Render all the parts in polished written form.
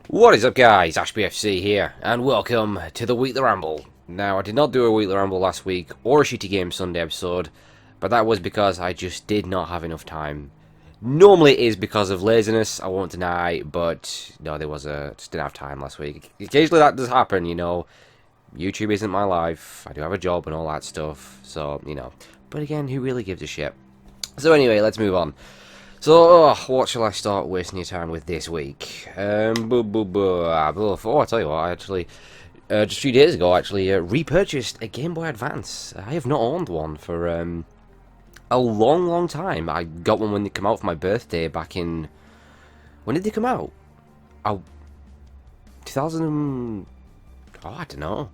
What is up, guys? Ashbfc here, and welcome to the Weekly Ramble. Now, I did not do a Weekly Ramble last week, or a Shitty Game Sunday episode, but that was because I just did not have enough time. Normally it is because of laziness, I won't deny, but no, just didn't have time last week. Occasionally that does happen, you know. YouTube isn't my life, I do have a job and all that stuff, so, you know. But again, who really gives a shit? So anyway, let's move on. So, what shall I start wasting your time with this week? I tell you what, I actually, just a few days ago, repurchased a Game Boy Advance. I have not owned one for, a long, long time. I got one when they came out for my birthday back in... When did they come out? 2000 Oh, I don't know.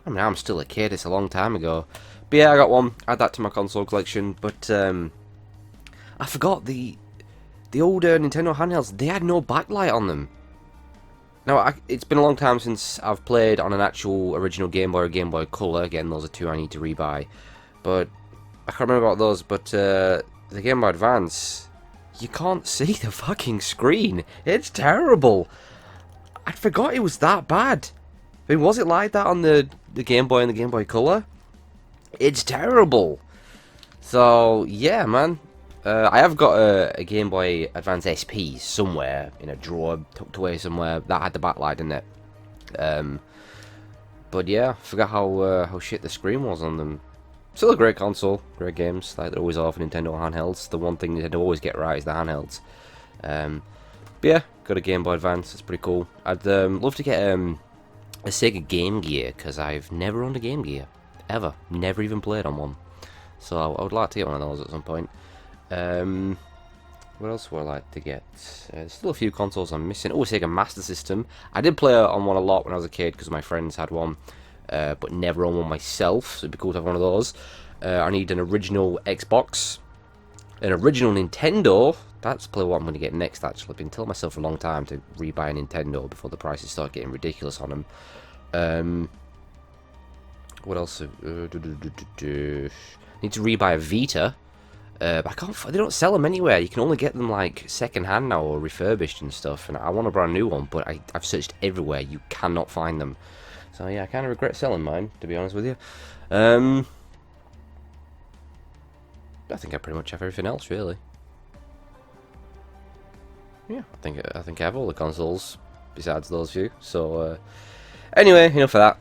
I mean, I'm still a kid, it's a long time ago. But yeah, I got one, add that to my console collection, but, I forgot the older Nintendo handhelds, they had no backlight on them. Now, it's been a long time since I've played on an actual original Game Boy or Game Boy Color. Again, those are two I need to rebuy. But I can't remember about those, but the Game Boy Advance, you can't see the fucking screen. It's terrible. I forgot it was that bad. I mean, was it like that on the Game Boy and the Game Boy Color? It's terrible. So, yeah, man. I have got a Game Boy Advance SP somewhere in a drawer tucked away somewhere that had the backlight in it. But yeah, I forgot how shit the screen was on them. Still a great console, great games like they always are for Nintendo handhelds. The one thing Nintendo always get right is the handhelds. But yeah, got a Game Boy Advance. It's pretty cool. I'd love to get a Sega Game Gear because I've never owned a Game Gear ever. Never even played on one. So I would like to get one of those at some point. What else would I like to get? There's still a few consoles I'm missing. Oh, Sega Master System. I did play on one a lot when I was a kid because my friends had one, but never on one myself, so it'd be cool to have one of those. I need an original Xbox, an original Nintendo. That's probably what I'm going to get next, actually. I've been telling myself for a long time to rebuy a Nintendo before the prices start getting ridiculous on them. What else? Need to rebuy a Vita. But I can't. They don't sell them anywhere. You can only get them like second hand now or refurbished and stuff. And I want a brand new one, but I've searched everywhere. You cannot find them. So yeah, I kind of regret selling mine, to be honest with you. I think I pretty much have everything else, really. Yeah, I think I have all the consoles besides those few. So anyway, enough for that.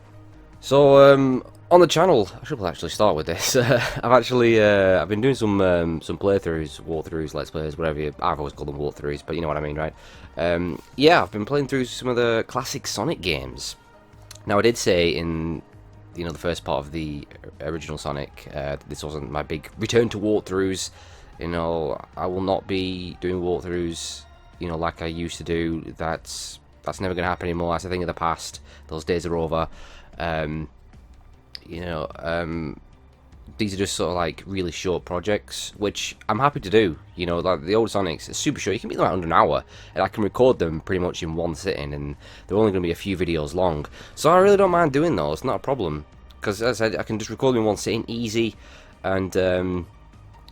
So on the channel, I should actually start with this. I've been doing some playthroughs, walkthroughs, let's plays, whatever I've always called them walkthroughs, but you know what I mean, right? Yeah, I've been playing through some of the classic Sonic games. Now, I did say in the first part of the original Sonic, this wasn't my big return to walkthroughs. You know, I will not be doing walkthroughs, like I used to do. That's never going to happen anymore. That's a thing of the past. Those days are over. These are just sort of like really short projects, which I'm happy to do. Like the old Sonics, it's super short. You can make them out under an hour, and I can record them pretty much in one sitting, and they're only going to be a few videos long. So I really don't mind doing those. Not a problem, because as I said, I can just record them in one sitting, easy, and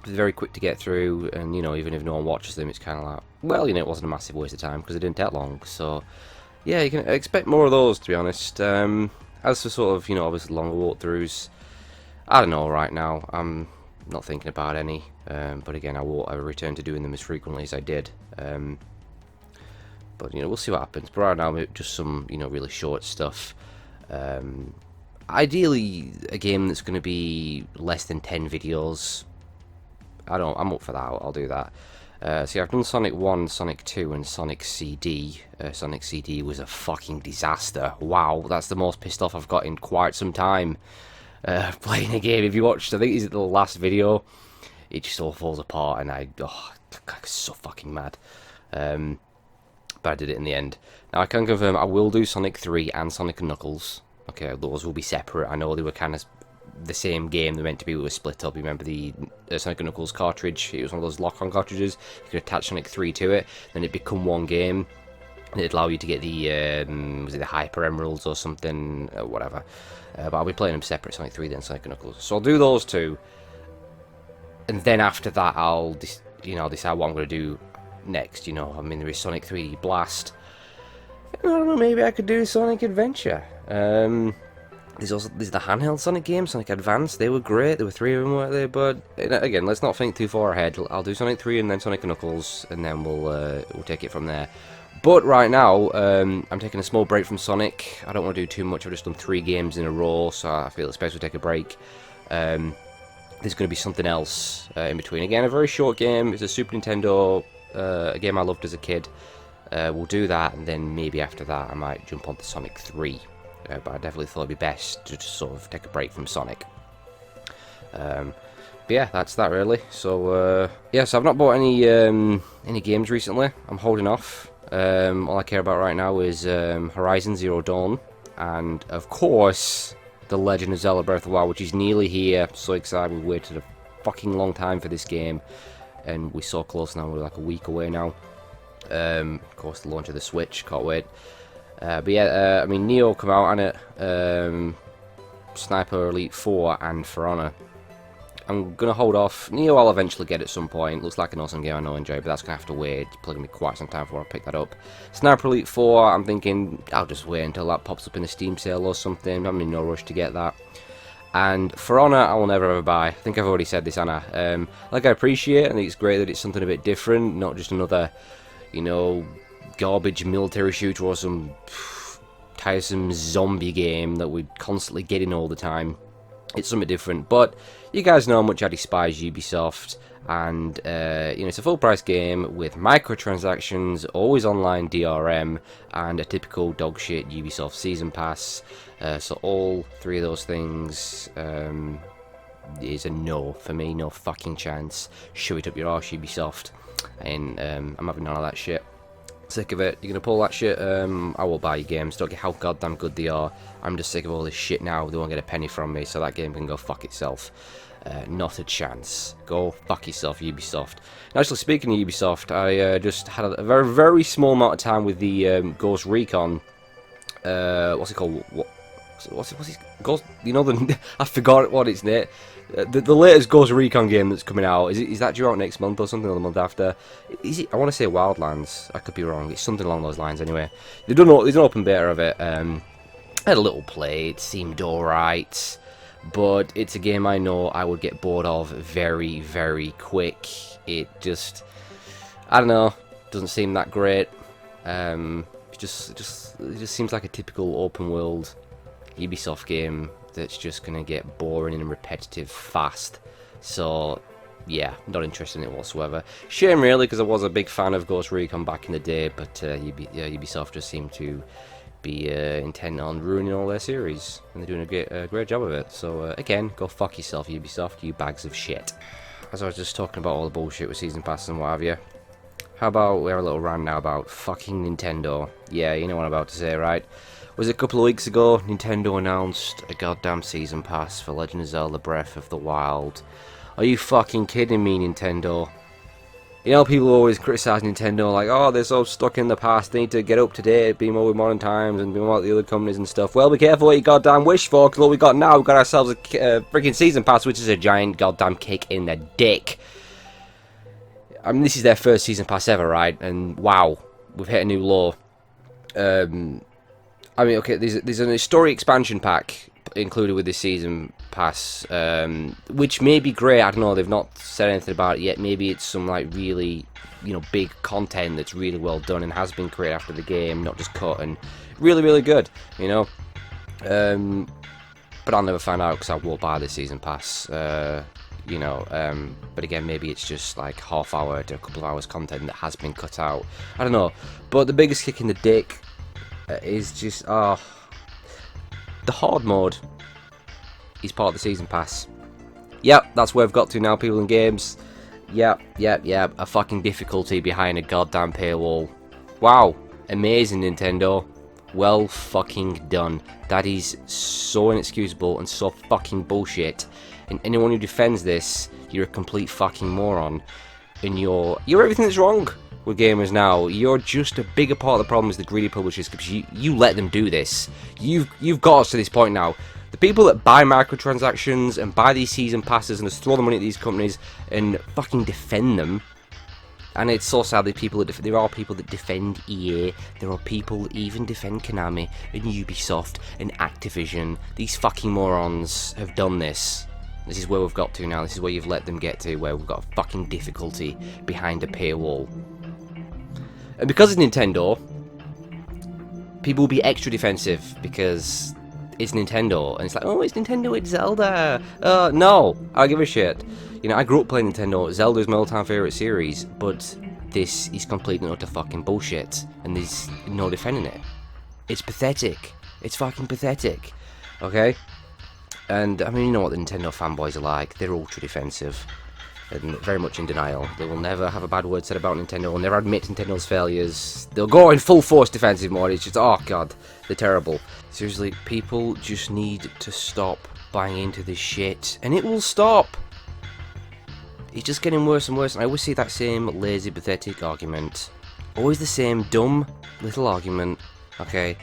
very quick to get through. And even if no one watches them, it's kind of like, well, it wasn't a massive waste of time because it didn't take long. So yeah, you can expect more of those, to be honest. As for sort of, obviously longer walkthroughs, I don't know right now. I'm not thinking about any. But again, I won't ever return to doing them as frequently as I did. But, we'll see what happens. But right now, just some, really short stuff. Ideally, a game that's going to be less than 10 videos. I'm up for that. I'll do that. So I've done Sonic 1, Sonic 2, and Sonic CD. Sonic CD was a fucking disaster. Wow, that's the most pissed off I've got in quite some time playing a game. If you watched, I think it's the last video, it just all falls apart, and I'm so fucking mad. But I did it in the end. Now I can confirm I will do Sonic 3 and Sonic & Knuckles. Okay, those will be separate. I know they were kind of the same game. They're meant to be split up. You remember the Sonic & Knuckles cartridge? It was one of those lock-on cartridges. You could attach Sonic 3 to it, then it'd become one game, and it'd allow you to get the was it the Hyper Emeralds or something, whatever. But I'll be playing them separate, Sonic 3 then Sonic & Knuckles. So I'll do those two, and then after that I'll decide what I'm going to do next. I mean, there is Sonic 3D Blast. I don't know, maybe I could do Sonic Adventure. There's the handheld Sonic game, Sonic Advance. They were great. There were 3 of them, weren't they? But again, let's not think too far ahead. I'll do Sonic 3 and then Sonic & Knuckles, and then we'll take it from there. But right now, I'm taking a small break from Sonic. I don't want to do too much. I've just done 3 games in a row, so I feel it's best to take a break. There's going to be something else in between. Again, a very short game. It's a Super Nintendo, a game I loved as a kid. We'll do that, and then maybe after that I might jump on to Sonic 3. But I definitely thought it'd be best to just sort of take a break from Sonic. But yeah, that's that really. So yeah, so I've not bought any games recently. I'm holding off. All I care about right now is Horizon Zero Dawn, and of course The Legend of Zelda Breath of the Wild, which is nearly here. So excited! We waited a fucking long time for this game, and we're so close now. We're like a week away now. Of course, the launch of the Switch. Can't wait. But yeah, I mean, Neo come out on it, Sniper Elite 4 and For Honor. I'm going to hold off. Neo I'll eventually get at some point. Looks like an awesome game I know I enjoy, but that's going to have to wait. It's probably going to be quite some time before I pick that up. Sniper Elite 4, I'm thinking I'll just wait until that pops up in a Steam sale or something. I'm in no rush to get that. And For Honor, I will never ever buy. I think I've already said this, Anna. Like, I appreciate it. I think it's great that it's something a bit different, not just another, you know, garbage military shooter or some tiresome zombie game that we constantly get in all the time. It's something different, but you guys know how much I despise Ubisoft, and you know, it's a full price game with microtransactions, always online DRM, and a typical dogshit Ubisoft season pass. So all 3 of those things is a no for me. No fucking chance. Shove it up your arse, Ubisoft. And I'm having none of that shit. Sick of it. You're gonna pull that shit. I will buy your games. Don't care how goddamn good they are. I'm just sick of all this shit now. They won't get a penny from me, so that game can go fuck itself. Not a chance. Go fuck yourself, Ubisoft. Now, actually, speaking of Ubisoft, I just had a very, very small amount of time with the Ghost Recon. What's it called? What's it? Ghost? You know the? I forgot what it's name. The latest Ghost Recon game that's coming out, is that due out next month or something, or the month after? Is it? I want to say Wildlands. I could be wrong. It's something along those lines anyway. There's an open beta of it. I had a little play. It seemed alright, but it's a game I know I would get bored of very, very quick. It just, I don't know, doesn't seem that great. It just seems like a typical open world Ubisoft game that's just gonna get boring and repetitive fast. So yeah, not interested in it whatsoever. Shame really, because I was a big fan of Ghost Recon back in the day, but Ubisoft just seemed to be intent on ruining all their series, and they're doing a great job of it. So again, go fuck yourself, Ubisoft, you bags of shit. As I was just talking about all the bullshit with season passes and what have you, how about we have a little rant now about fucking Nintendo? Yeah, you know what I'm about to say, right? Was it a couple of weeks ago, Nintendo announced a goddamn season pass for Legend of Zelda Breath of the Wild. Are you fucking kidding me, Nintendo? You know, people always criticise Nintendo, like, oh, they're so stuck in the past, they need to get up to date, be more with modern times, and be more like the other companies and stuff. Well, be careful what you goddamn wish for, because all we got now, we've got ourselves a freaking season pass, which is a giant goddamn kick in the dick. I mean, this is their first season pass ever, right? And wow, we've hit a new low. I mean, okay, there's an story expansion pack included with this season pass, which may be great. I don't know. They've not said anything about it yet. Maybe it's some like really, you know, big content that's really well done and has been created after the game, not just cut, and really, really good. You know, but I'll never find out because I won't buy this season pass. You know, but again, maybe it's just like half hour to a couple of hours content that has been cut out. I don't know. But the biggest kick in the dick is just the hard mode is part of the season pass. Yep, that's where I've got to now, people in games. Yep, a fucking difficulty behind a goddamn paywall. Wow, amazing, Nintendo. Well fucking done. That is so inexcusable and so fucking bullshit. And anyone who defends this, you're a complete fucking moron. And you're everything that's wrong with gamers now. You're just a bigger part of the problem as the greedy publishers, because you let them do this. You've got us to this point now. The people that buy microtransactions and buy these season passes and just throw the money at these companies and fucking defend them, And it's so sad that there are people that defend EA, there are people that even defend Konami and Ubisoft and Activision. These fucking morons have done this. This is where we've got to now, this is where you've let them get to, where we've got a fucking difficulty behind a paywall. And because it's Nintendo, people will be extra defensive because it's Nintendo, and it's like, oh, it's Nintendo, it's Zelda. No, I don't give a shit. You know, I grew up playing Nintendo. Zelda is my all-time favourite series, but this is complete and utter fucking bullshit, and there's no defending it. It's pathetic. It's fucking pathetic. Okay? And, I mean, you know what the Nintendo fanboys are like. They're ultra defensive and very much in denial. They will never have a bad word said about Nintendo. They'll never admit Nintendo's failures. They'll go in full force defensive mode. It's just, oh god, they're terrible. Seriously, people just need to stop buying into this shit, and it will stop. It's just getting worse and worse, and I always see that same lazy, pathetic argument. Always the same dumb little argument, okay?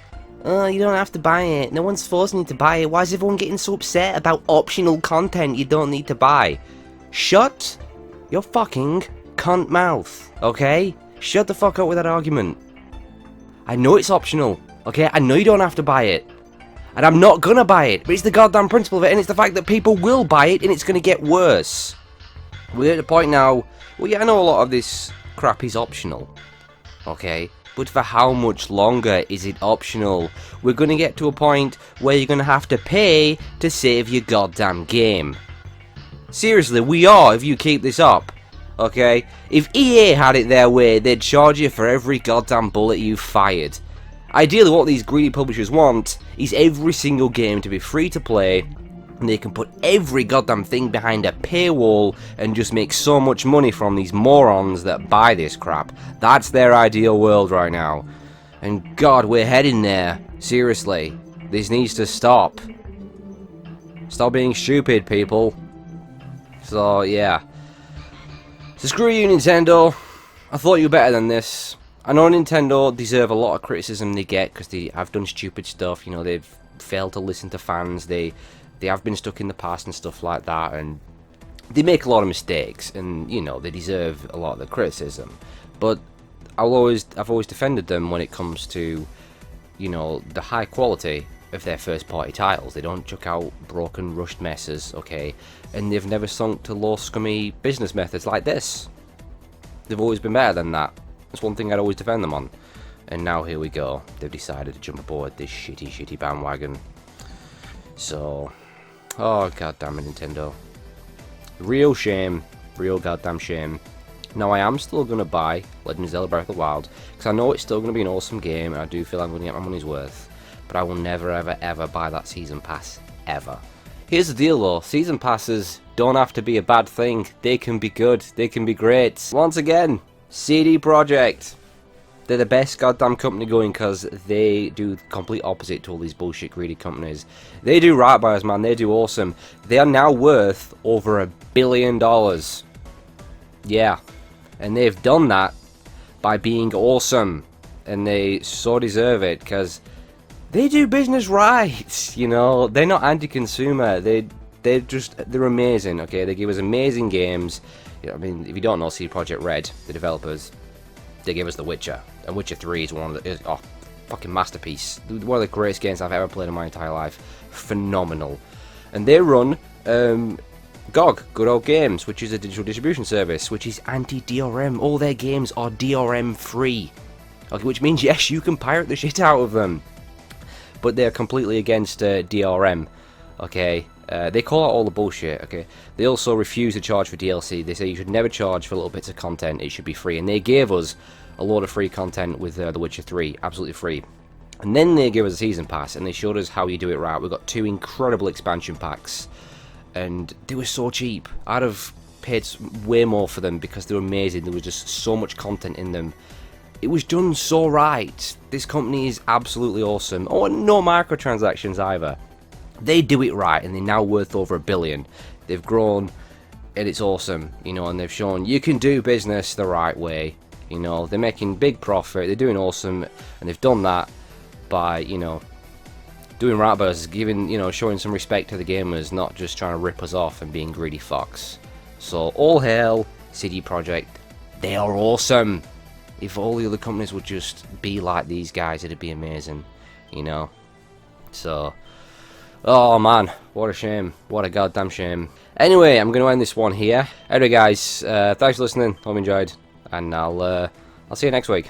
Oh, you don't have to buy it. No one's forcing you to buy it. Why is everyone getting so upset about optional content you don't need to buy? Shut your fucking cunt mouth, okay? Shut the fuck up with that argument. I know it's optional, okay? I know you don't have to buy it. And I'm not gonna buy it, but it's the goddamn principle of it, and it's the fact that people will buy it, and it's gonna get worse. We're at the point now, well, yeah, I know a lot of this crap is optional, okay? But for how much longer is it optional? We're going to get to a point where you're going to have to pay to save your goddamn game. Seriously, we are if you keep this up, okay? If EA had it their way, they'd charge you for every goddamn bullet you fired. Ideally, what these greedy publishers want is every single game to be free to play, and they can put every goddamn thing behind a paywall and just make so much money from these morons that buy this crap. That's their ideal world right now. And god, we're heading there. Seriously. This needs to stop. Stop being stupid, people. So, yeah. So screw you, Nintendo. I thought you were better than this. I know Nintendo deserve a lot of criticism they get because they have done stupid stuff. You know, they've failed to listen to fans. They have been stuck in the past and stuff like that, and they make a lot of mistakes, and you know they deserve a lot of the criticism. But I've always defended them when it comes to, you know, the high quality of their first-party titles. They don't chuck out broken, rushed messes, okay, and they've never sunk to low, scummy business methods like this. They've always been better than that. That's one thing I'd always defend them on. And now here we go. They've decided to jump aboard this shitty bandwagon. So, oh god damn it, Nintendo. Real shame. Real goddamn shame. Now I am still going to buy Legend of Zelda Breath of the Wild, because I know it's still going to be an awesome game, and I do feel I'm going to get my money's worth. But I will never ever ever buy that Season Pass. Ever. Here's the deal though. Season Passes don't have to be a bad thing. They can be good. They can be great. Once again, CD Projekt. They're the best goddamn company going because they do the complete opposite to all these bullshit greedy companies. They do right by us, man. They do awesome. They are now worth over $1 billion. Yeah. And they've done that by being awesome. And they so deserve it because they do business right. You know, they're not anti-consumer. They're amazing, okay? They give us amazing games. You know, I mean, if you don't know CD Projekt Red, the developers, they gave us The Witcher, and Witcher 3 is one of the fucking masterpiece, one of the greatest games I've ever played in my entire life. Phenomenal. And they run GOG, Good Old Games, which is a digital distribution service, which is anti-DRM. All their games are DRM free, okay, which means yes, you can pirate the shit out of them, but they're completely against DRM. Okay. They call out all the bullshit, okay? They also refuse to charge for DLC. They say you should never charge for little bits of content. It should be free. And they gave us a load of free content with The Witcher 3. Absolutely free. And then they gave us a Season Pass, and they showed us how you do it right. We got 2 incredible expansion packs. And they were so cheap. I'd have paid way more for them because they were amazing. There was just so much content in them. It was done so right. This company is absolutely awesome. Oh, and no microtransactions either. They do it right, and they're now worth over $1 billion. They've grown, and it's awesome, you know, and they've shown you can do business the right way. You know, they're making big profit, they're doing awesome, and they've done that by, you know, doing right by us, giving, you know, showing some respect to the gamers, not just trying to rip us off and being greedy fucks. So, all hail CD Projekt They are awesome. If all the other companies would just be like these guys, it'd be amazing, you know. So, oh man, what a shame. What a goddamn shame. Anyway, I'm going to end this one here. Anyway, guys, thanks for listening. Hope you enjoyed, and I'll see you next week.